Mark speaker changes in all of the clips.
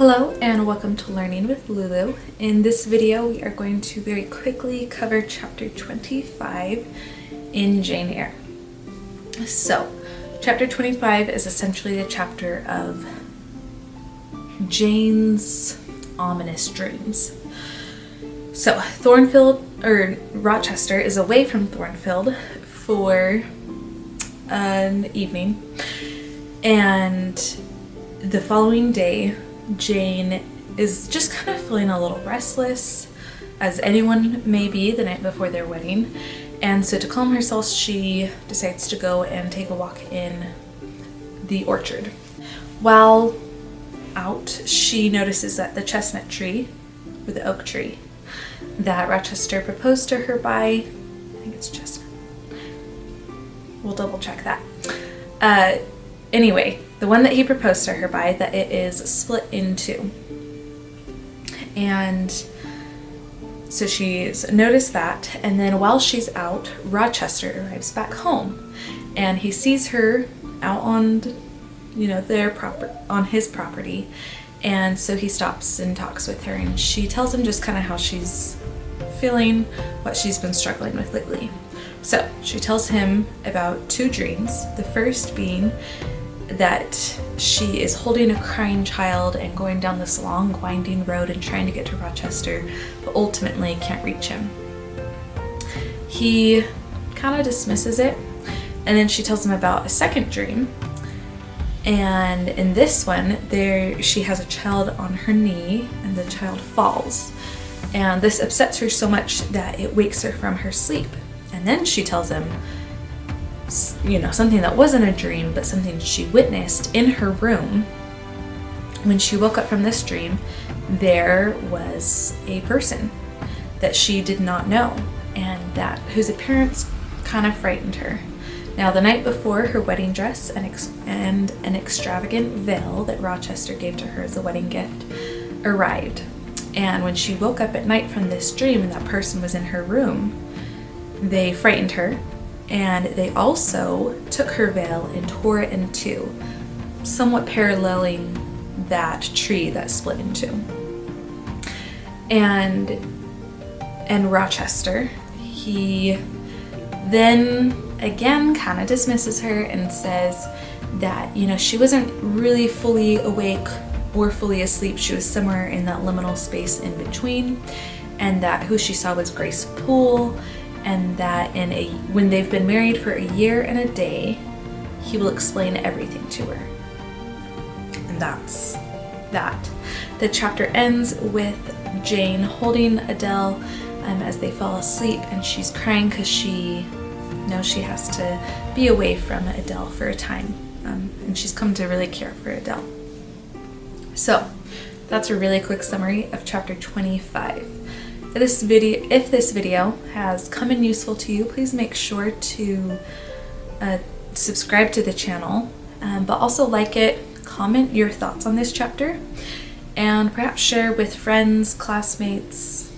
Speaker 1: Hello and welcome to Learning with Lulu. In this video we are going to very quickly cover chapter 25 in Jane Eyre. So chapter 25 is essentially the chapter of Jane's ominous dreams. So Rochester is away from Thornfield for an evening, and the following day Jane is just kind of feeling a little restless, as anyone may be the night before their wedding, and so to calm herself she decides to go and take a walk in the orchard. While out, she notices that the chestnut tree, or the oak tree, that Rochester proposed to her by, I think it's chestnut, we'll double check that. Anyway, the one that he proposed to her by, that it is split in two. And so she's noticed that, and then while she's out, Rochester arrives back home and he sees her out on, on his property, and so he stops and talks with her, and she tells him just kind of how she's feeling, what she's been struggling with lately. So she tells him about two dreams, the first being that she is holding a crying child and going down this long winding road and trying to get to Rochester, but ultimately can't reach him. He kind of dismisses it, and then she tells him about a second dream, and in this one she has a child on her knee and the child falls, and this upsets her so much that it wakes her from her sleep. And then she tells him, something that wasn't a dream, but something she witnessed in her room. When she woke up from this dream, there was a person that she did not know, and whose appearance kind of frightened her. Now, the night before, her wedding dress and an extravagant veil that Rochester gave to her as a wedding gift arrived. And when she woke up at night from this dream and that person was in her room, they frightened her. And they also took her veil and tore it in two, somewhat paralleling that tree that split in two. And Rochester, he then again kind of dismisses her and says that, she wasn't really fully awake or fully asleep. She was somewhere in that liminal space in between, and that who she saw was Grace Poole, and that when they've been married for a year and a day, he will explain everything to her. And that's that. The chapter ends with Jane holding Adele as they fall asleep, and she's crying because she knows she has to be away from Adele for a time, and she's come to really care for Adele. So that's a really quick summary of chapter 25. If this video has come in useful to you, please make sure to subscribe to the channel, but also like it, comment your thoughts on this chapter, and perhaps share with friends, classmates,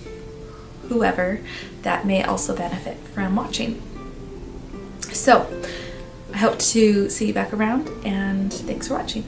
Speaker 1: whoever that may also benefit from watching. So I hope to see you back around, and thanks for watching.